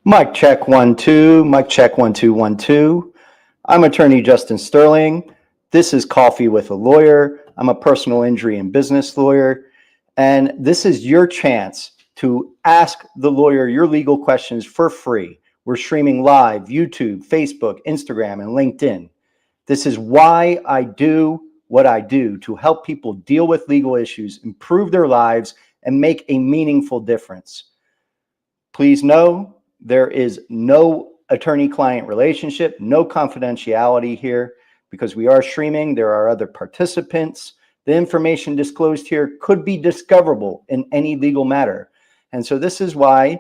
Mic check 1 2, mic check 1 2 1 2. I'm attorney Justin Sterling. This is Coffee with a Lawyer. I'm a personal injury and business lawyer, and this is your chance to ask the lawyer your legal questions for free. We're streaming live, YouTube, Facebook, Instagram, and LinkedIn. This is why I do what I do, to help people deal with legal issues, improve their lives, and make a meaningful difference. Please know there is no attorney-client relationship, no confidentiality here, because we are streaming. There are other participants. The information disclosed here could be discoverable in any legal matter. And so this is why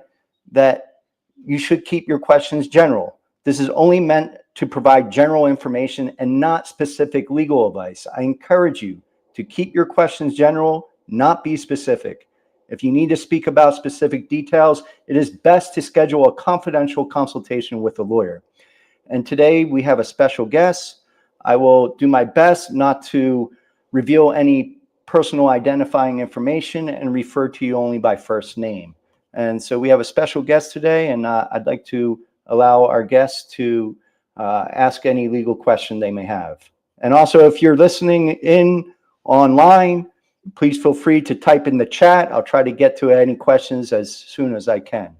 that you should keep your questions general. This is only meant to provide general information and not specific legal advice. I encourage you to keep your questions general, not be specific. If you need to speak about specific details, it is best to schedule a confidential consultation with a lawyer. And today we have a special guest. I will do my best not to reveal any personal identifying information and refer to you only by first name. And so we have a special guest today, and I'd like to allow our guests to ask any legal question they may have. And also, if you're listening in online, please feel free to type in the chat. I'll try to get to any questions as soon as I can.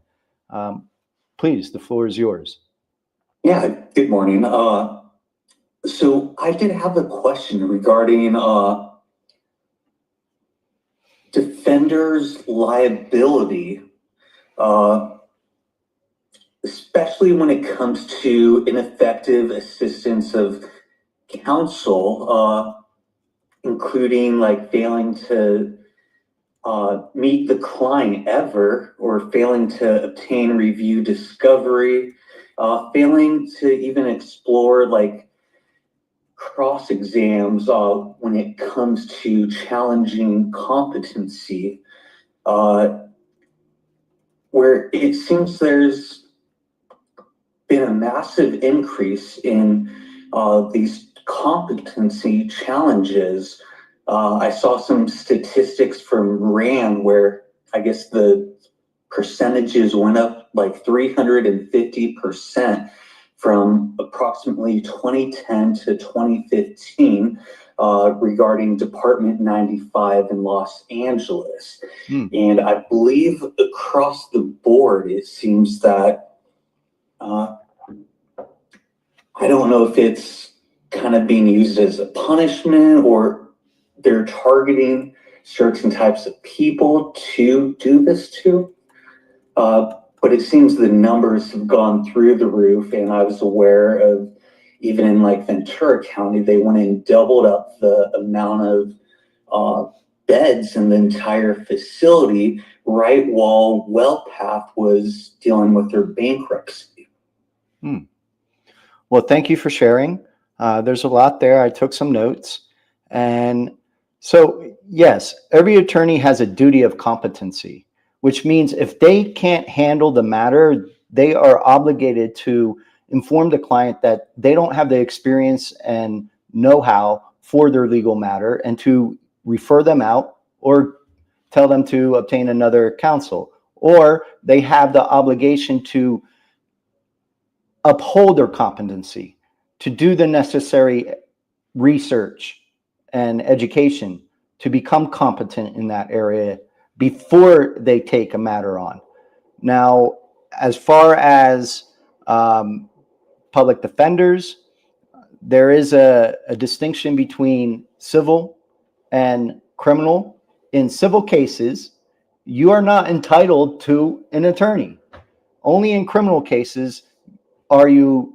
Please, the floor is yours. Yeah, good morning. So I did have a question regarding defenders' liability, especially when it comes to ineffective assistance of counsel, including like failing to meet the client ever, or failing to obtain review discovery, failing to even explore like cross exams when it comes to challenging competency, where it seems there's been a massive increase in these competency challenges. I saw some statistics from RAM where I guess the percentages went up like 350% from approximately 2010 to 2015 regarding Department 95 in Los Angeles. And I believe across the board, it seems that, I don't know if it's kind of being used as a punishment or they're targeting certain types of people to do this to. But it seems the numbers have gone through the roof, and I was aware of even in like Ventura County, they went and doubled up the amount of beds in the entire facility right while WellPath was dealing with their bankruptcy. Well, thank you for sharing. There's a lot there. I took some notes. And so, yes, every attorney has a duty of competency, which means if they can't handle the matter, they are obligated to inform the client that they don't have the experience and know-how for their legal matter, and to refer them out or tell them to obtain another counsel. Or they have the obligation to uphold their competency, to do the necessary research and education to become competent in that area before they take a matter on. Now, as far as public defenders, there is a distinction between civil and criminal. In civil cases, you are not entitled to an attorney. Only in criminal cases are you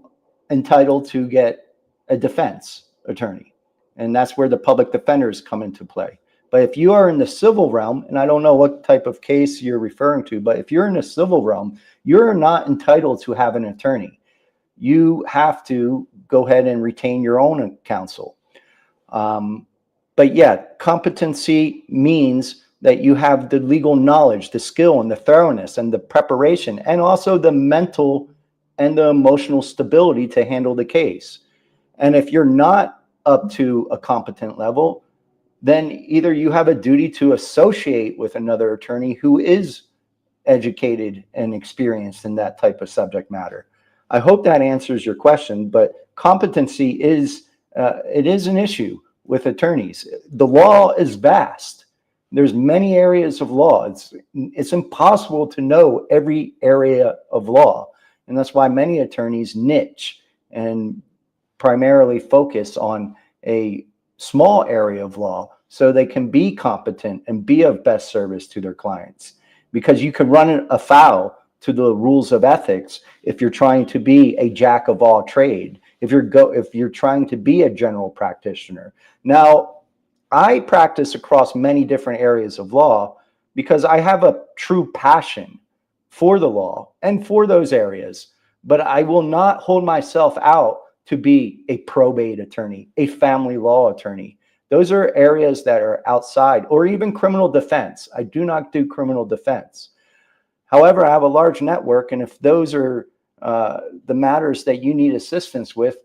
entitled to get a defense attorney. And that's where the public defenders come into play. But if you are in the civil realm, and I don't know what type of case you're referring to, but if you're in the civil realm, you're not entitled to have an attorney. You have to go ahead and retain your own counsel. But yeah, competency means that you have the legal knowledge, the skill, and the thoroughness, and the preparation, and also the mental and the emotional stability to handle the case. And if you're not up to a competent level, then either you have a duty to associate with another attorney who is educated and experienced in that type of subject matter. I hope that answers your question, but competency is it is an issue with attorneys. The law is vast. There's many areas of law. It's impossible to know every area of law, and that's why many attorneys niche and primarily focus on a small area of law so they can be competent and be of best service to their clients. Because you can run afoul to the rules of ethics if you're trying to be a jack of all trade, if you're trying to be a general practitioner. Now, I practice across many different areas of law because I have a true passion for the law and for those areas, but I will not hold myself out to be a probate attorney, a family law attorney. Those are areas that are outside, or even criminal defense. I do not do criminal defense. However, I have a large network, and if those are the matters that you need assistance with,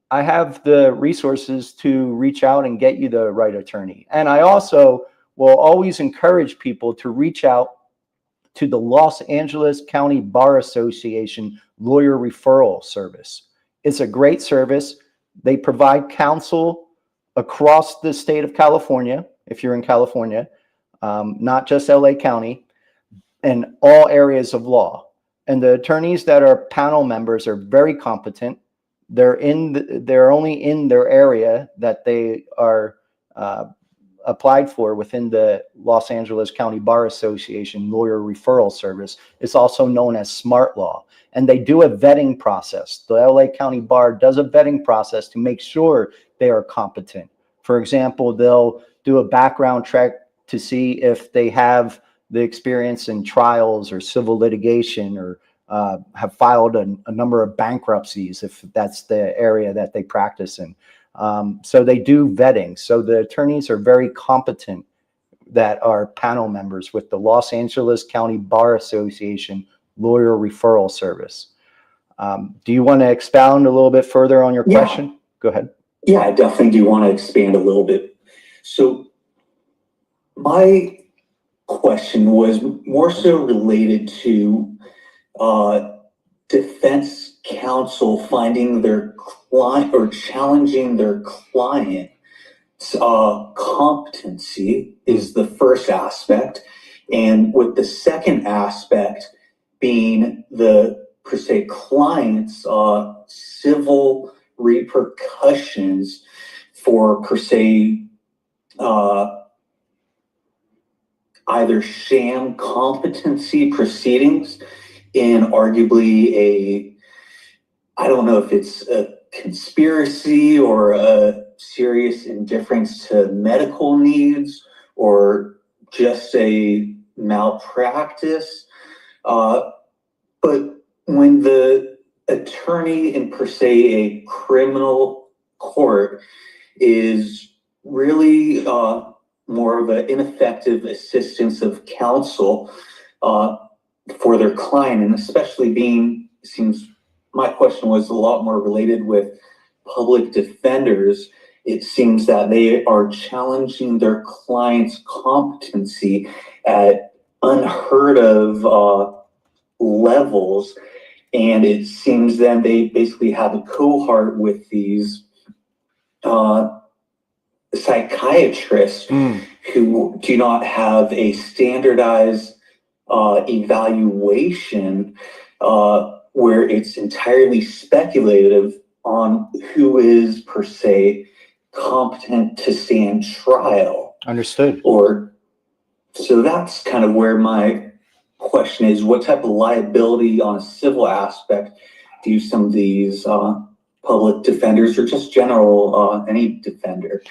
I have the resources to reach out and get you the right attorney. And I also will always encourage people to reach out to the Los Angeles County Bar Association Lawyer Referral Service. It's a great service. They provide counsel across the state of California, if you're in California, not just LA County, in all areas of law. And the attorneys that are panel members are very competent. They're only in their area that they are applied for within the Los Angeles County Bar Association Lawyer Referral Service. It's also known as Smart Law. And they do a vetting process. The LA County Bar does a vetting process to make sure they are competent. For example, they'll do a background check to see if they have the experience in trials or civil litigation, or have filed a number of bankruptcies, if that's the area that they practice in. So they do vetting. So the attorneys are very competent that are panel members with the Los Angeles County Bar Association Lawyer Referral Service. Do you want to expound a little bit further on your question? Go ahead. Yeah, I definitely do want to expand a little bit. So my question was more so related to defense counsel finding their client or challenging their client's competency is the first aspect, and with the second aspect being the per se client's civil repercussions for per se either sham competency proceedings in arguably I don't know if it's a conspiracy or a serious indifference to medical needs or just a malpractice. But when the attorney in per se a criminal court is really more of an ineffective assistance of counsel for their client, and especially seems my question was a lot more related with public defenders. It seems that they are challenging their client's competency at unheard of levels, and it seems then they basically have a cohort with these psychiatrists who do not have a standardized evaluation where it's entirely speculative on who is per se competent to stand trial. Understood. So that's kind of where my question is, what type of liability on a civil aspect do some of these public defenders or just general any defender?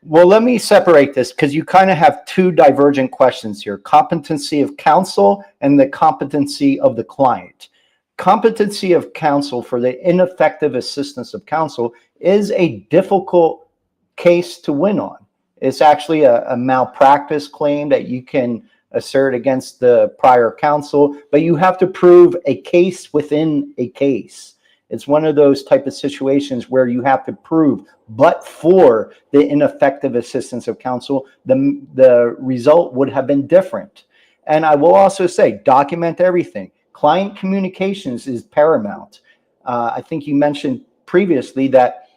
Well, let me separate this because you kind of have two divergent questions here: competency of counsel and the competency of the client. Competency of counsel for the ineffective assistance of counsel is a difficult case to win on. It's actually a malpractice claim that you can assert against the prior counsel, but you have to prove a case within a case. It's one of those type of situations where you have to prove, but for the ineffective assistance of counsel, the result would have been different. And I will also say, document everything. Client communications is paramount. I think you mentioned previously that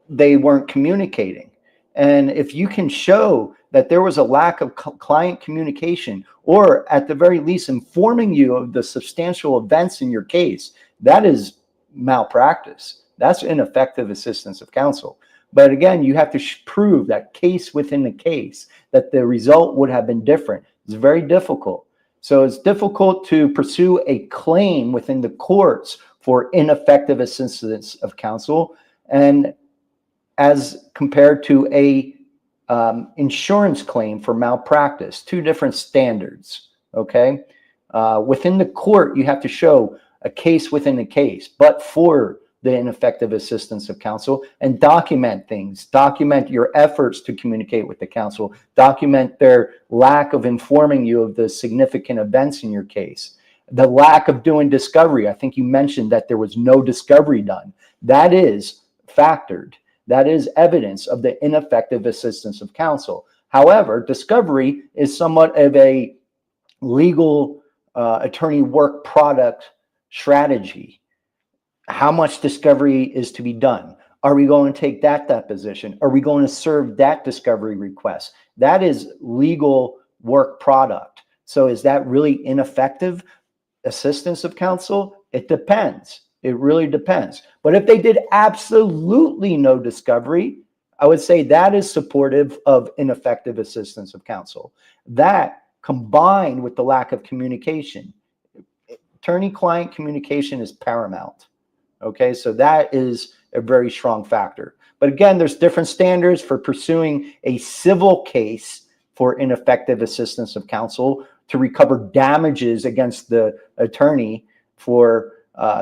they weren't communicating. And if you can show that there was a lack of client communication, or at the very least informing you of the substantial events in your case, that is malpractice. That's ineffective assistance of counsel. But again, you have to prove that case within the case, that the result would have been different. It's very difficult. So it's difficult to pursue a claim within the courts for ineffective assistance of counsel, and as compared to a insurance claim for malpractice, two different standards. Okay, within the court, you have to show a case within a case, but for the ineffective assistance of counsel, and document things, document your efforts to communicate with the counsel, document their lack of informing you of the significant events in your case, the lack of doing discovery. I think you mentioned that there was no discovery done. That is factored. That is evidence of the ineffective assistance of counsel. However, discovery is somewhat of a legal attorney work product strategy. How much discovery is to be done? Are we going to take that deposition? Are we going to serve that discovery request? That is legal work product. So is that really ineffective assistance of counsel? It depends. It really depends. But if they did absolutely no discovery, I would say that is supportive of ineffective assistance of counsel. That combined with the lack of communication, attorney-client communication is paramount. Okay, so that is a very strong factor. But again, there's different standards for pursuing a civil case for ineffective assistance of counsel to recover damages against the attorney for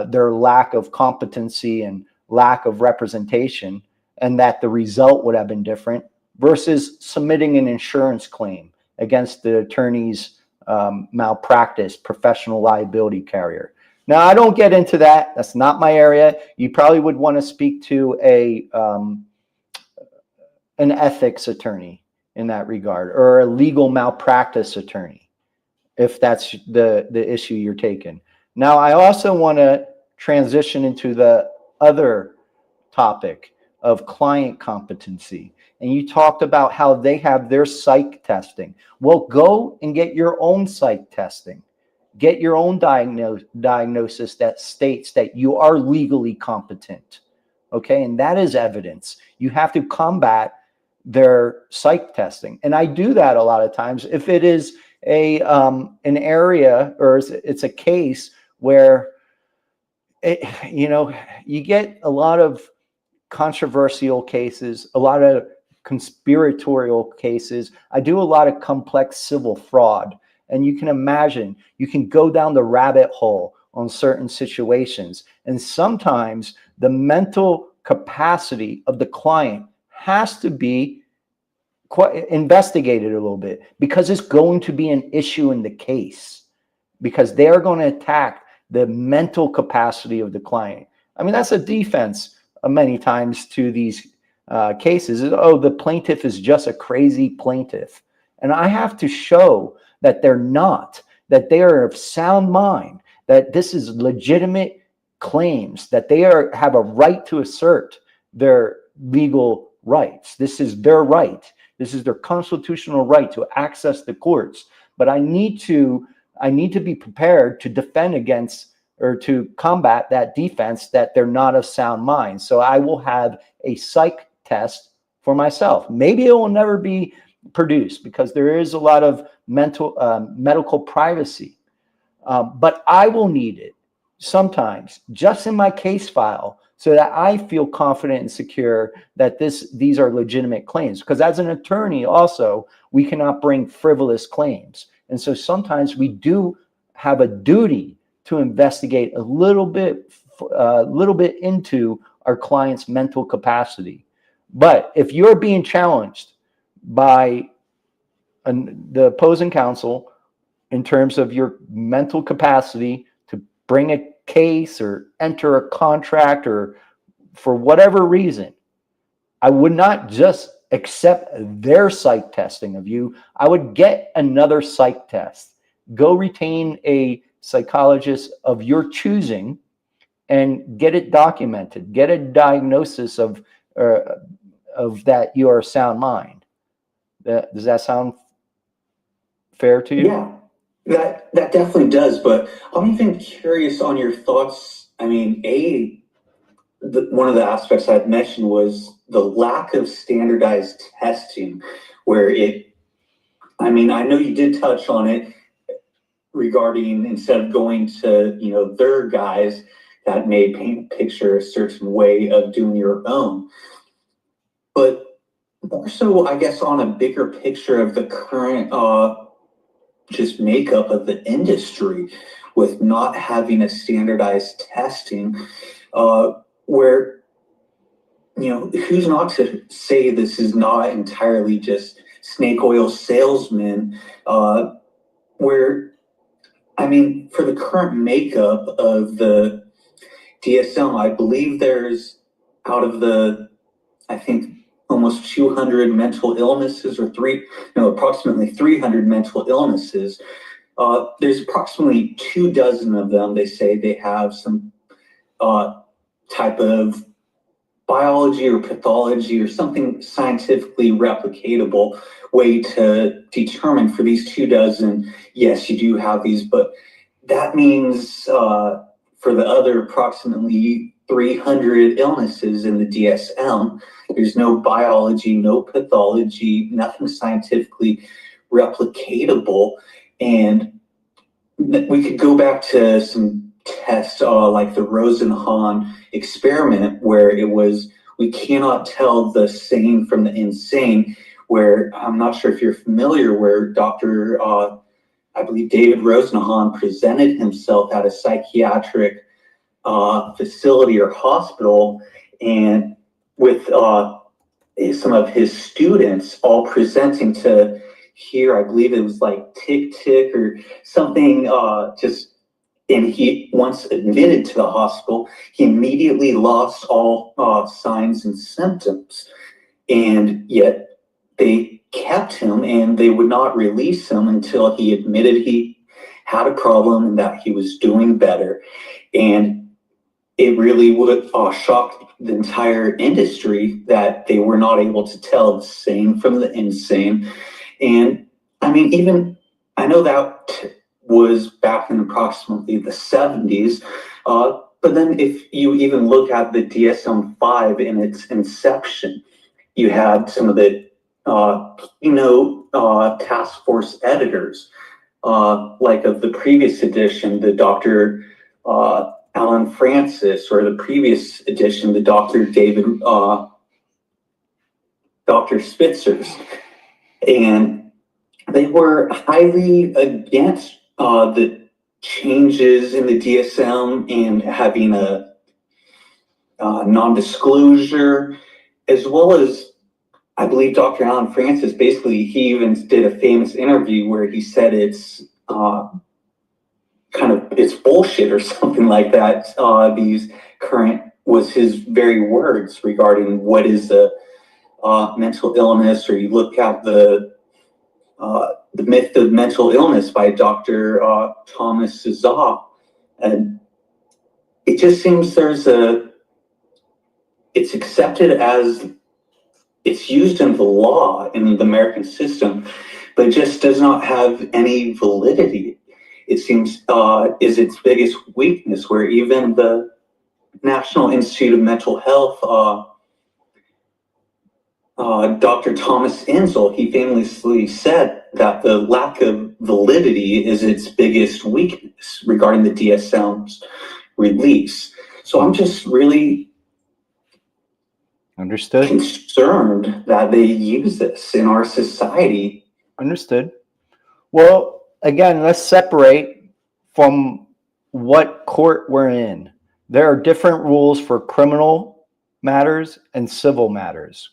their lack of competency and lack of representation, and that the result would have been different, versus submitting an insurance claim against the attorney's malpractice professional liability carrier. Now, I don't get into that. That's not my area. You probably would want to speak to an ethics attorney in that regard, or a legal malpractice attorney, if that's the issue you're taking. Now, I also want to transition into the other topic of client competency. And you talked about how they have their psych testing. Well, go and get your own psych testing. Get your own diagnosis that states that you are legally competent. Okay, and that is evidence. You have to combat their psych testing. And I do that a lot of times if it is an area, or it's a case where you get a lot of controversial cases, a lot of conspiratorial cases. I do a lot of complex civil fraud. And you can imagine, you can go down the rabbit hole on certain situations. And sometimes the mental capacity of the client has to be investigated a little bit, because it's going to be an issue in the case, because they're going to attack the mental capacity of the client. I mean, that's a defense many times to these cases. Oh, the plaintiff is just a crazy plaintiff. And I have to show that they're not, that they are of sound mind, that this is legitimate claims, that they have a right to assert their legal rights. This is their right. This is their constitutional right to access the courts. But I need to be prepared to defend against, or to combat that defense, that they're not of sound mind. So I will have a psych test for myself. Maybe it will never be produced, because there is a lot of medical privacy, but I will need it sometimes just in my case file, so that I feel confident and secure that these are legitimate claims. Because as an attorney also, we cannot bring frivolous claims, and so sometimes we do have a duty to investigate a little bit into our client's mental capacity. But if you're being challenged by the opposing counsel in terms of your mental capacity to bring a case or enter a contract, or for whatever reason, I would not just accept their psych testing of you. I would get another psych test go retain a psychologist of your choosing and get it documented. Get a diagnosis of that you are a sound mind. Does that sound fair to you? Yeah, that definitely does. But I'm even curious on your thoughts. I mean, one of the aspects I'd mentioned was the lack of standardized testing, where I mean, I know you did touch on it regarding instead of going to, their guys that may paint a picture a certain way of doing your own. But more so, I guess, on a bigger picture of the current just makeup of the industry with not having a standardized testing, where, who's not to say this is not entirely just snake oil salesmen, where, I mean, for the current makeup of the DSM, I believe there's out of I think almost 200 mental illnesses or approximately 300 mental illnesses. There's approximately 24 of them. They say they have some type of biology or pathology or something scientifically replicatable way to determine for these 24, yes, you do have these, but that means for the other approximately 300 illnesses in the DSM, there's no biology, no pathology, nothing scientifically replicatable. And we could go back to some tests like the Rosenhan experiment, where it was, we cannot tell the sane from the insane, where I'm not sure if you're familiar, where Dr. I believe David Rosenhan presented himself at a psychiatric facility or hospital, and with some of his students all presenting to hear, I believe it was like tick tick or something, and he once admitted to the hospital, he immediately lost all signs and symptoms, and yet they kept him and they would not release him until he admitted he had a problem and that he was doing better. And it really would shock the entire industry that they were not able to tell the sane from the insane. And I mean, even I know that was back in approximately the 70s. But then if you even look at the DSM-5 in its inception, you had some of the task force editors, like of the previous edition, the Dr. Alan Francis, or the previous edition, the Dr. Spitzers. And they were highly against the changes in the DSM and having a non-disclosure, as well as, I believe Dr. Alan Francis, basically, he even did a famous interview where he said it's it's bullshit or something like that. These current was his very words regarding what is a mental illness, or you look at the myth of mental illness by Dr. Thomas Cazaux, and it just seems it's accepted as it's used in the law in the American system, but it just does not have any validity. It seems is its biggest weakness, where even the National Institute of Mental Health, Dr. Thomas Insel, he famously said that the lack of validity is its biggest weakness regarding the DSM's release. So I'm just really concerned that they use this in our society. Understood. Well, again, let's separate from what court we're in. There are different rules for criminal matters and civil matters.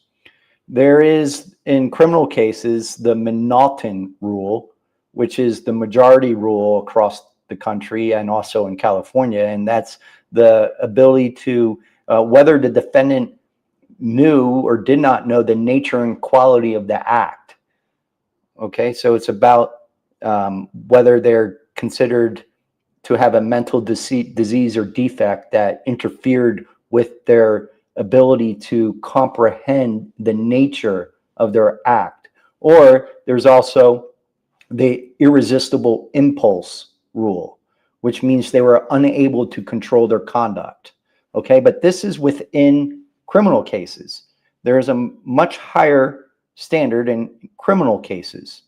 There is, in criminal cases, the Minoltan rule, which is the majority rule across the country and also in California. And that's the ability to, whether the defendant knew or did not know the nature and quality of the act. Okay, so it's about whether they're considered to have a mental disease or defect that interfered with their ability to comprehend the nature of their act. Or there's also the irresistible impulse rule, which means they were unable to control their conduct. Okay, but this is within criminal cases. There is a much higher standard in criminal cases.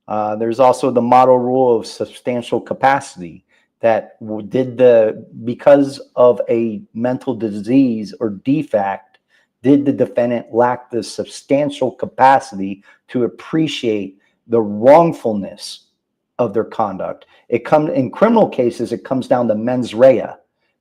There's also the model rule of substantial capacity that because of a mental disease or defect, did the defendant lack the substantial capacity to appreciate the wrongfulness of their conduct? In criminal cases, it comes down to mens rea.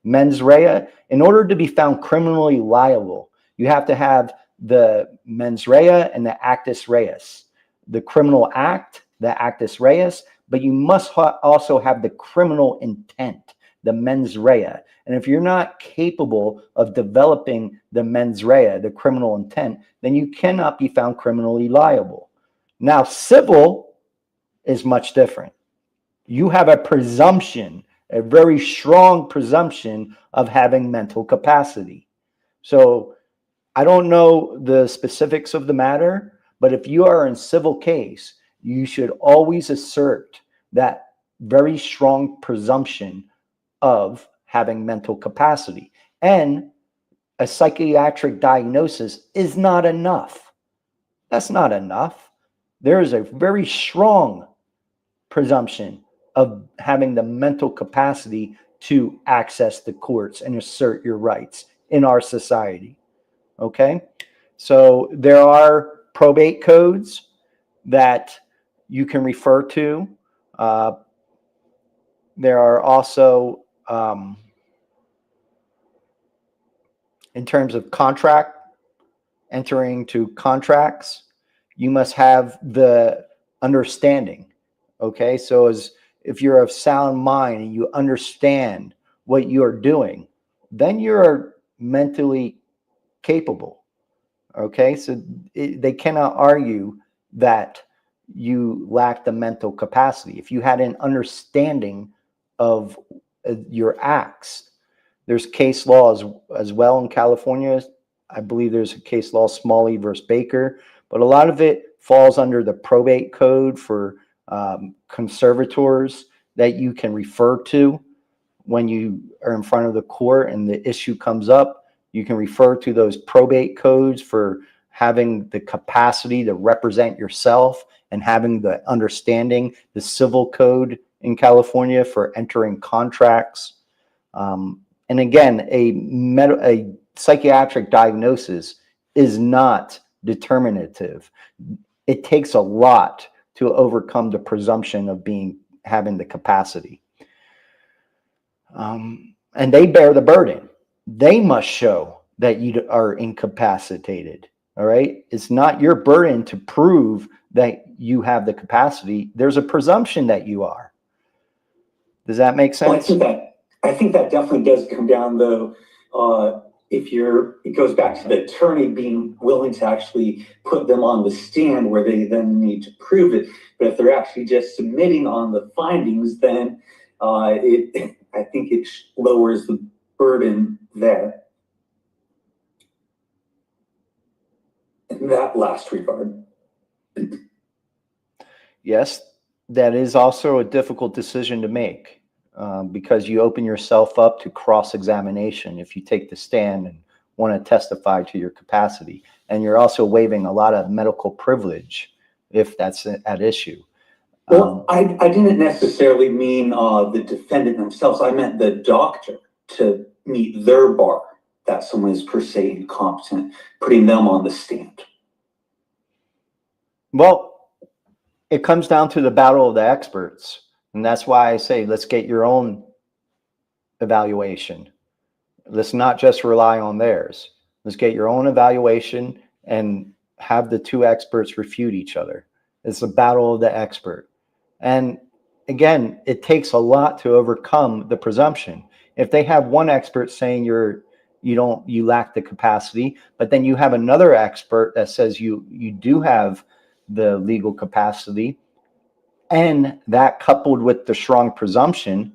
Mens rea, in order to be found criminally liable, you have to have the mens rea and the actus reus. The criminal act, the actus reus, but you must also have the criminal intent, the mens rea. And if you're not capable of developing the mens rea, the criminal intent, then you cannot be found criminally liable. Now, civil is much different. You have a presumption, a very strong presumption of having mental capacity. So I don't know the specifics of the matter, but if you are in civil case, you should always assert that very strong presumption of having mental capacity. And a psychiatric diagnosis is not enough. That's not enough. There is a very strong presumption of having the mental capacity to access the courts and assert your rights in our society. Okay? So there are probate codes that you can refer to. There are also, in terms of entering to contracts, you must have the understanding. Okay, so if you're of sound mind and you understand what you are doing, then you're mentally capable. Okay, so they cannot argue that you lack the mental capacity. If you had an understanding of your acts, there's case law as well in California. I believe there's a case law, Smalley versus Baker, but a lot of it falls under the probate code for conservators that you can refer to when you are in front of the court and the issue comes up. You can refer to those probate codes for having the capacity to represent yourself and having the understanding, the civil code in California for entering contracts. And again, a psychiatric diagnosis is not determinative. It takes a lot to overcome the presumption of having the capacity. And they bear the burden. They must show that you are incapacitated. All right. It's not your burden to prove that you have the capacity. There's a presumption that you are. Does that make sense? Well, I think that definitely does come down, though. It goes back to the attorney being willing to actually put them on the stand where they then need to prove it. But if they're actually just submitting on the findings, then I think it lowers the burden there. In that last regard. Yes, that is also a difficult decision to make because you open yourself up to cross-examination if you take the stand and want to testify to your capacity. And you're also waiving a lot of medical privilege if that's at issue. Well, I didn't necessarily mean the defendant themselves. I meant the doctor to meet their bar that someone is per se incompetent, putting them on the stand. Well, it comes down to the battle of the experts. And that's why I say, let's get your own evaluation. Let's not just rely on theirs. Let's get your own evaluation and have the two experts refute each other. It's a battle of the expert. And again, it takes a lot to overcome the presumption. If they have one expert saying you lack the capacity, but then you have another expert that says you do have the legal capacity, And that coupled with the strong presumption,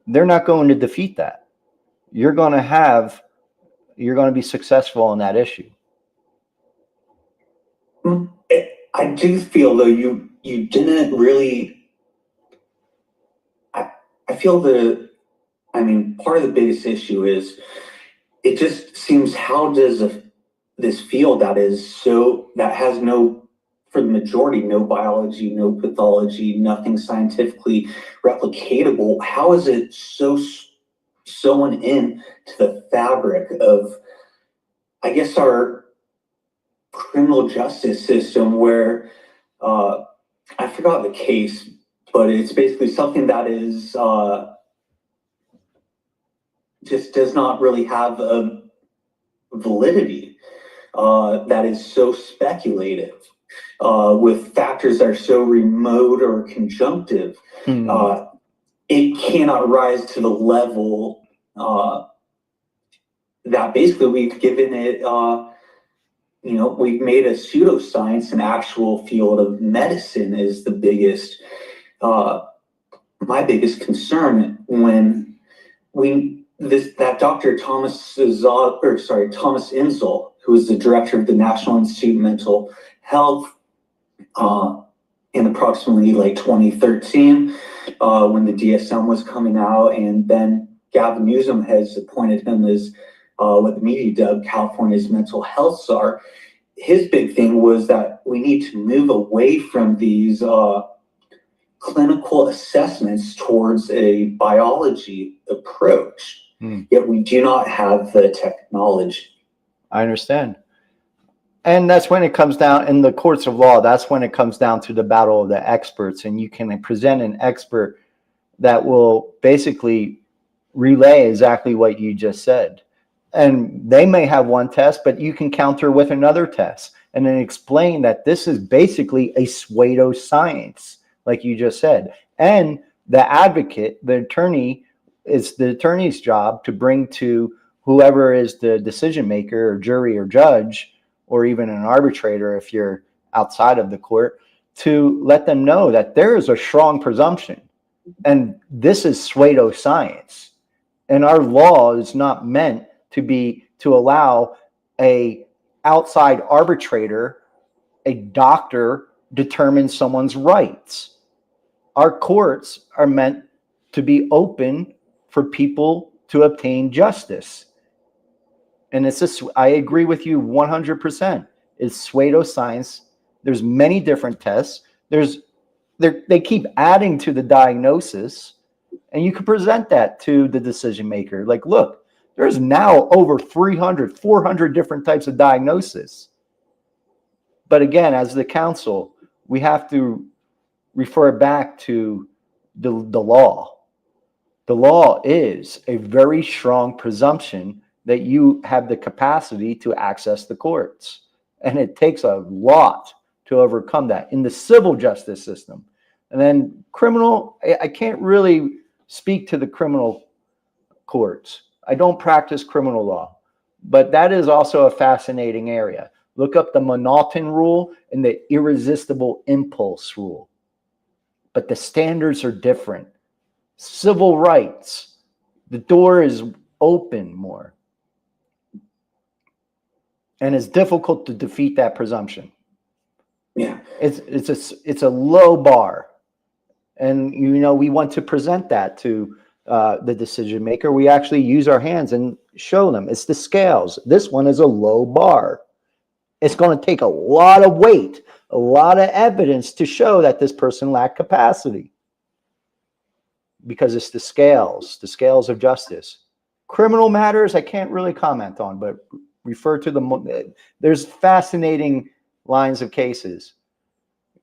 they're not going to defeat that. You're going to be successful in that issue. I do feel though you didn't really. I feel part of the biggest issue is it just seems, how does this field that has no, for the majority, no biology, no pathology, nothing scientifically replicatable, how is it so sewn in to the fabric of, I guess, our criminal justice system, where I forgot the case, but it's basically something that is just does not really have a validity, that is so speculative, with factors that are so remote or conjunctive. It cannot rise to the level that basically we've given it, we've made a pseudoscience an actual field of medicine is the biggest, my biggest concern when that Dr. Thomas Insel, who is the director of the National Institute of Mental Health, in approximately like 2013, when the DSM was coming out, and then Gavin Newsom has appointed him as what the media dubbed California's mental health czar. His big thing was that we need to move away from these clinical assessments towards a biology approach. Yet we do not have the technology. I understand. And that's when it comes down in the courts of law. That's when it comes down to the battle of the experts. And you can present an expert that will basically relay exactly what you just said. And they may have one test, but you can counter with another test and then explain that this is basically a pseudoscience, like you just said. And the advocate, the attorney, it's the attorney's job to bring to whoever is the decision maker or jury or judge, or even an arbitrator if you're outside of the court, to let them know that there is a strong presumption. And this is pseudoscience. And our law is not meant to allow a outside arbitrator, a doctor, determine someone's rights. Our courts are meant to be open for people to obtain justice. And I agree with you 100%. It's pseudoscience. There's many different tests. They keep adding to the diagnosis, and you can present that to the decision maker. Like, look, there's now over 300, 400 different types of diagnosis. But again, as the counsel, we have to refer back to the law. The law is a very strong presumption that you have the capacity to access the courts. And it takes a lot to overcome that in the civil justice system. And then criminal, I can't really speak to the criminal courts. I don't practice criminal law, but that is also a fascinating area. Look up the Monotone rule and the irresistible impulse rule. But the standards are different. Civil rights, the door is open more. And it's difficult to defeat that presumption. Yeah. It's a low bar. And, we want to present that to the decision maker. We actually use our hands and show them. It's the scales. This one is a low bar. It's going to take a lot of weight, a lot of evidence to show that this person lacked capacity. Because it's the scales of justice. Criminal matters, I can't really comment on, but refer to there's fascinating lines of cases,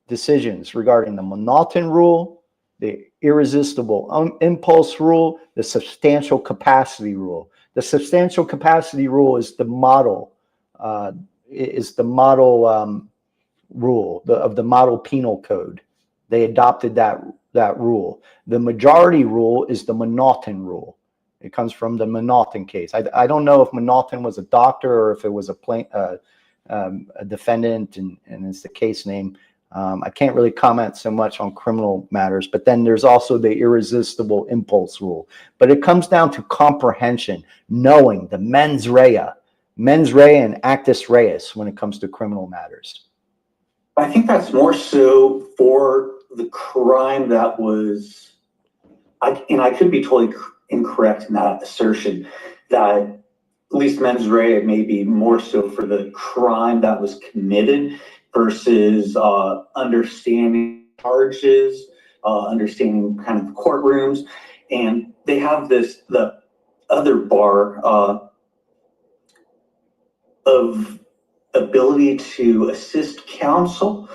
decisions regarding the Monotone rule, the irresistible impulse rule, the substantial capacity rule. The substantial capacity rule is the model, rule of the model penal code. They adopted that rule. The majority rule is the Monotone rule. It comes from the Monotone case. I don't know if Monotone was a doctor or if it was a defendant, and it's the case name. I can't really comment so much on criminal matters, but then there's also the irresistible impulse rule. But it comes down to comprehension, knowing the mens rea and actus reus when it comes to criminal matters. I think that's more so for the crime that was, and I could be totally incorrect in that assertion, that at least mens rea may be more so for the crime that was committed versus understanding charges, understanding kind of courtrooms. And they have the other bar of ability to assist counsel,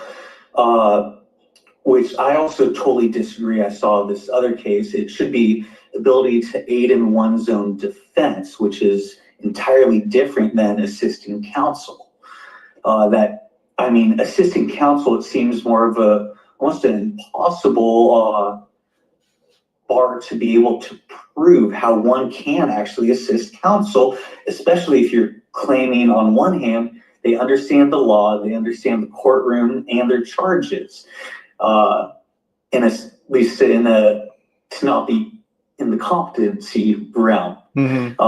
which I also totally disagree. I saw this other case. It should be ability to aid in one's own defense, which is entirely different than assisting counsel. Assisting counsel, it seems more of almost an impossible bar to be able to prove how one can actually assist counsel, especially if you're claiming on one hand, they understand the law, they understand the courtroom and their charges. And at least to not be in the competency realm. Mm-hmm.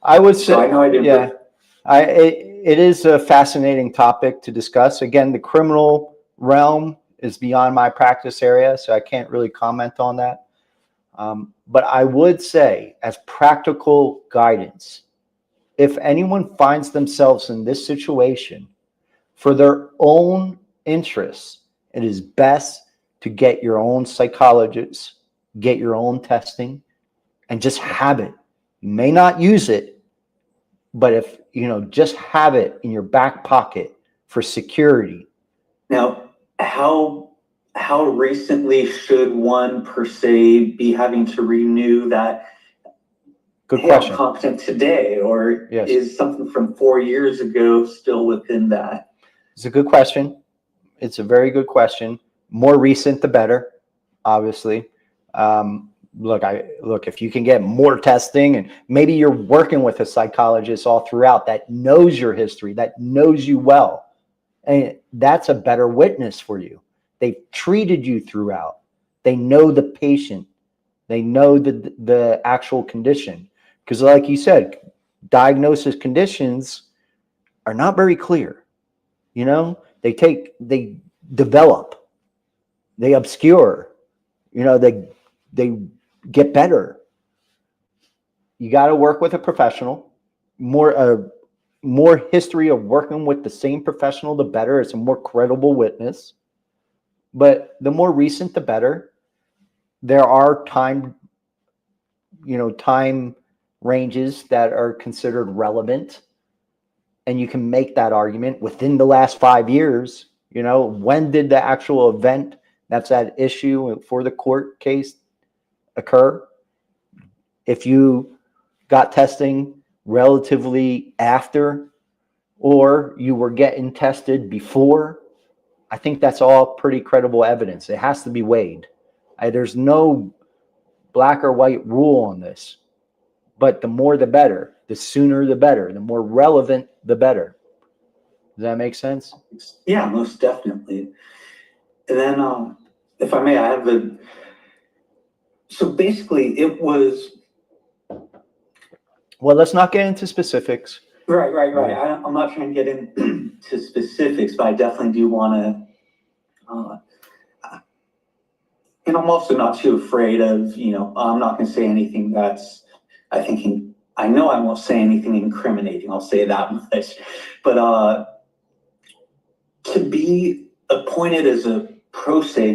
I would say, so I know I didn't. Yeah, it is a fascinating topic to discuss. Again, the criminal realm is beyond my practice area, so I can't really comment on that. But I would say, as practical guidance, if anyone finds themselves in this situation for their own interests, it is best to get your own psychologist, get your own testing, and just have it. You may not use it, but if just have it in your back pocket for security. Now, how recently should one per se be having to renew that? Good question. I'm competent today, or yes. Is something from 4 years ago still within that? It's a good question. It's a very good question. More recent, the better, obviously. Look, if you can get more testing, and maybe you're working with a psychologist all throughout that knows your history, that knows you well, and that's a better witness for you. They've treated you throughout. They know the patient. They know the actual condition. Because like you said, diagnosis conditions are not very clear. They develop, they obscure, they get better. You got to work with a professional. More history of working with the same professional, the better. It's a more credible witness. But the more recent, the better. There are time ranges that are considered relevant. And you can make that argument within the last 5 years. When did the actual event that's at issue for the court case occur? If you got testing relatively after, or you were getting tested before, I think that's all pretty credible evidence. It has to be weighed. There's no black or white rule on this, but the more the better, the sooner the better, the more relevant the better. Does that make sense? Yeah, most definitely. And then, if I may, so basically it was. Well, let's not get into specifics. Right. I'm not trying to get into specifics, but I definitely do want to, and I'm also not too afraid of, I'm not going to say anything that's, I know I won't say anything incriminating, I'll say that much, but to be appointed as a pro se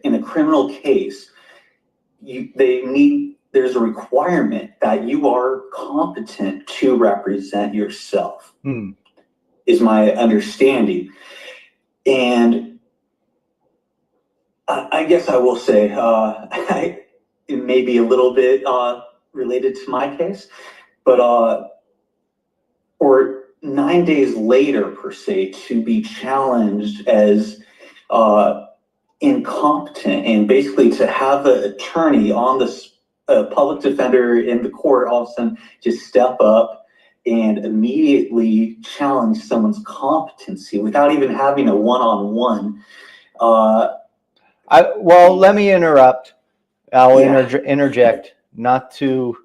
in a criminal case, there's a requirement that you are competent to represent yourself, is my understanding. And I guess I will say, it may be a little bit related to my case, but or 9 days later, per se, to be challenged as incompetent, and basically to have an attorney on the public defender in the court all of a sudden just step up and immediately challenge someone's competency without even having a one-on-one. Well, let me interrupt. I'll Yeah. interject, not to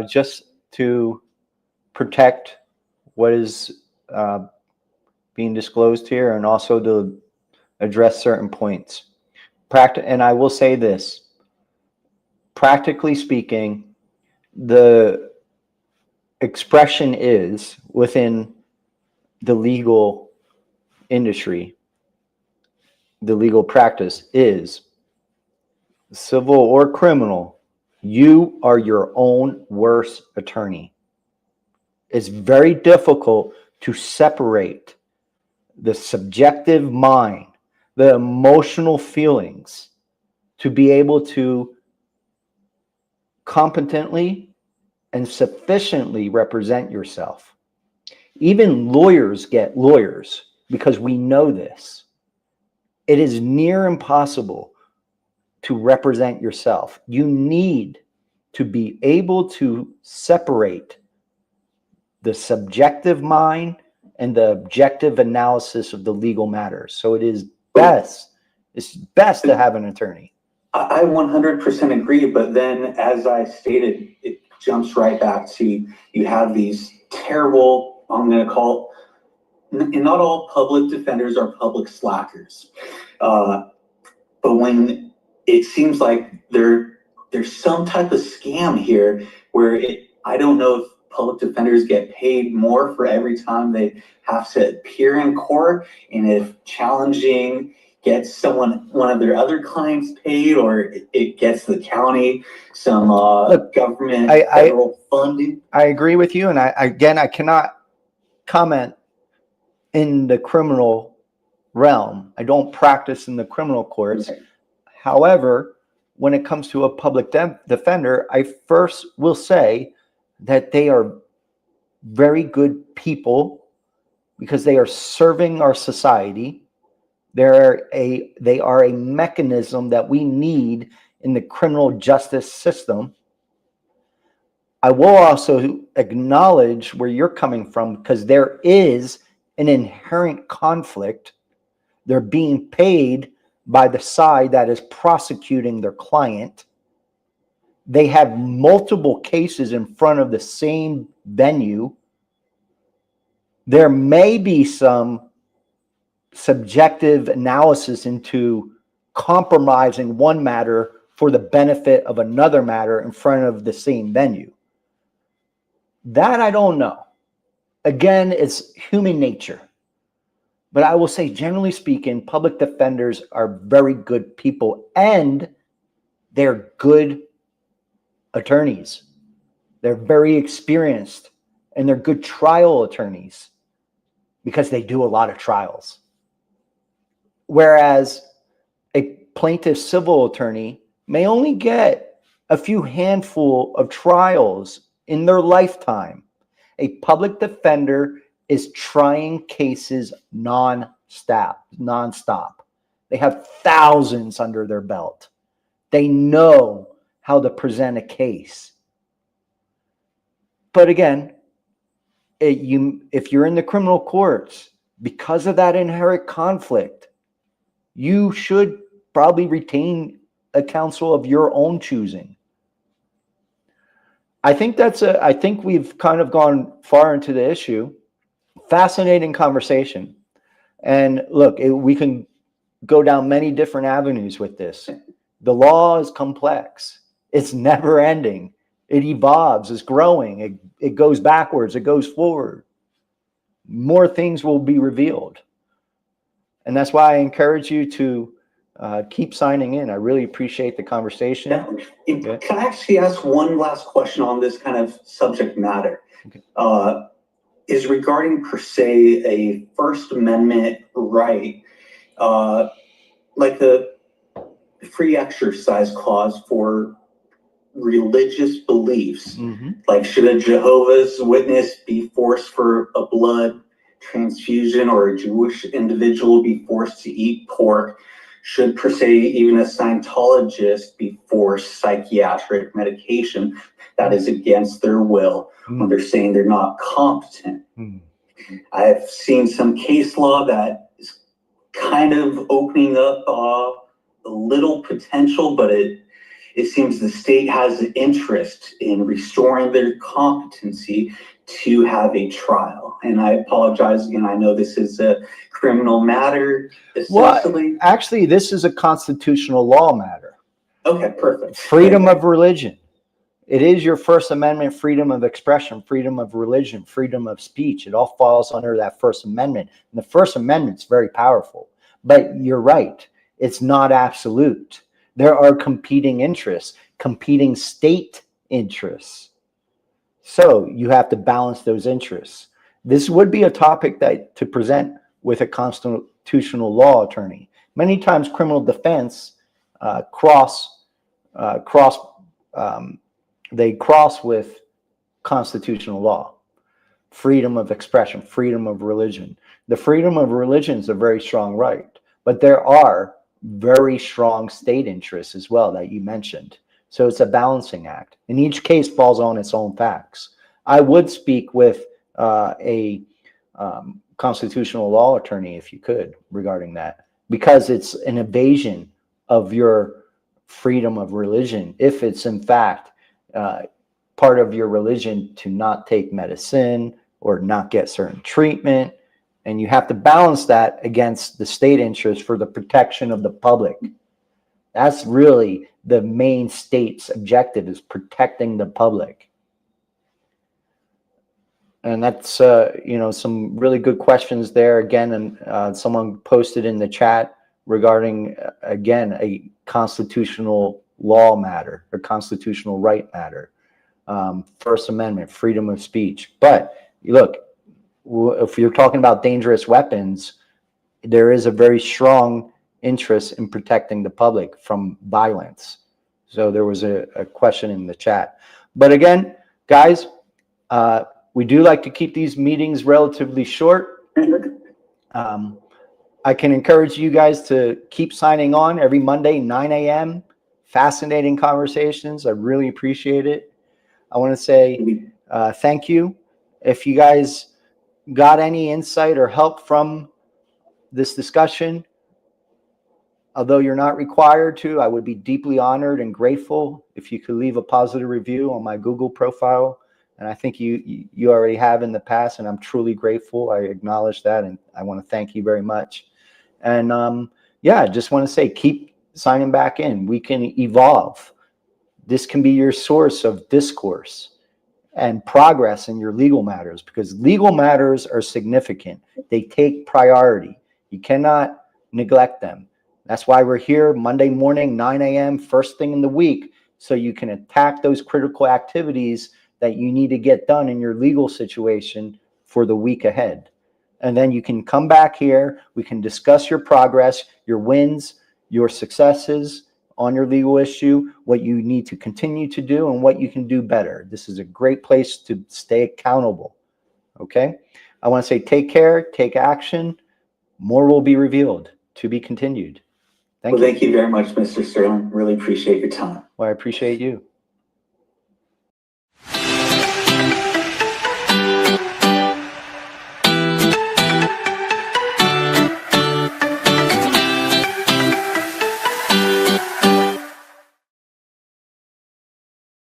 just to protect what is being disclosed here, and also to address certain points. And I will say this: practically speaking, the expression is within the legal industry, the legal practice is civil or criminal, you are your own worst attorney. It's very difficult to separate the subjective mind, the emotional feelings, to be able to competently and sufficiently represent yourself. Even lawyers get lawyers because we know this. It is near impossible to represent yourself. You need to be able to separate the subjective mind and the objective analysis of the legal matters. So it's best to have an attorney. I 100% agree, but then as I stated, it jumps right back to you have these terrible, I'm going to call, and not all public defenders are public slackers. But when it seems like there's some type of scam here where I don't know if public defenders get paid more for every time they have to appear in court, and if challenging gets one of their other clients paid, or it gets the county some government federal funding. I agree with you, and I cannot comment in the criminal realm. I don't practice in the criminal courts. Okay. However, when it comes to a public defender, I first will say that they are very good people because they are serving our society. They are a mechanism that we need in the criminal justice system. I will also acknowledge where you're coming from, because there is an inherent conflict. They're being paid by the side that is prosecuting their client. They have multiple cases in front of the same venue. There may be some subjective analysis into compromising one matter for the benefit of another matter in front of the same venue. That I don't know. Again, it's human nature. But I will say, generally speaking, public defenders are very good people, and they're good attorneys. They're very experienced, and they're good trial attorneys because they do a lot of trials. Whereas a plaintiff civil attorney may only get a few handful of trials in their lifetime. A public defender is trying cases nonstop. They have thousands under their belt. They know how to present a case. But again, if you're in the criminal courts, because of that inherent conflict, you should probably retain a counsel of your own choosing. I think we've kind of gone far into the issue. Fascinating conversation. And look, we can go down many different avenues with this. The law is complex. It's never ending. It evolves, it's growing. It goes backwards, it goes forward. More things will be revealed. And that's why I encourage you to keep signing in. I really appreciate the conversation. Yeah. Can I actually ask one last question on this kind of subject matter? Okay. Is regarding per se a First Amendment right, like the free exercise clause for religious beliefs. Mm-hmm. Like, should a Jehovah's Witness be forced for a blood transfusion, or a Jewish individual be forced to eat pork? should per se even a Scientologist be forced psychiatric medication that is against their will when they're saying they're not competent? I have seen some case law that is kind of opening up a little potential, but it seems the state has an interest in restoring their competency to have a trial. And I apologize again, I know this is a criminal matter, essentially. Well, actually, this is a constitutional law matter. Okay, perfect. Freedom of religion. It is your First Amendment, freedom of expression, freedom of religion, freedom of speech. It all falls under that First Amendment. And the First Amendment is very powerful. But you're right. It's not absolute. There are competing interests, competing state interests. So you have to balance those interests. This would be a topic that to present with a constitutional law attorney. Many times criminal defense they cross with constitutional law, freedom of expression, freedom of religion. The freedom of religion is a very strong right, but there are very strong state interests as well that you mentioned. So it's a balancing act. And each case falls on its own facts. I would speak with a constitutional law attorney if you could regarding that, because it's an invasion of your freedom of religion if it's in fact part of your religion to not take medicine or not get certain treatment. And you have to balance that against the state interest for the protection of the public. That's really the main state's objective, is protecting the public. And that's, some really good questions there again. And someone posted in the chat regarding, again, a constitutional law matter or constitutional right matter, First Amendment, freedom of speech. But look, if you're talking about dangerous weapons, there is a very strong interest in protecting the public from violence. So there was a question in the chat. But again, guys, we do like to keep these meetings relatively short. I can encourage you guys to keep signing on every Monday, 9 a.m. Fascinating conversations. I really appreciate it. I want to say thank you. If you guys got any insight or help from this discussion, although you're not required to, I would be deeply honored and grateful if you could leave a positive review on my Google profile. And I think you already have in the past, and I'm truly grateful. I acknowledge that, and I want to thank you very much. And I just want to say, keep signing back in. We can evolve. This can be your source of discourse and progress in your legal matters, because legal matters are significant. They take priority. You cannot neglect them. That's why we're here Monday morning, 9 a.m., first thing in the week, so you can attack those critical activities that you need to get done in your legal situation for the week ahead. And then you can come back here. We can discuss your progress, your wins, your successes on your legal issue, what you need to continue to do, and what you can do better. This is a great place to stay accountable. Okay? I want to say take care, take action. More will be revealed. To be continued. Thank you very much, Mr. Sterling. Really appreciate your time. Well, I appreciate you.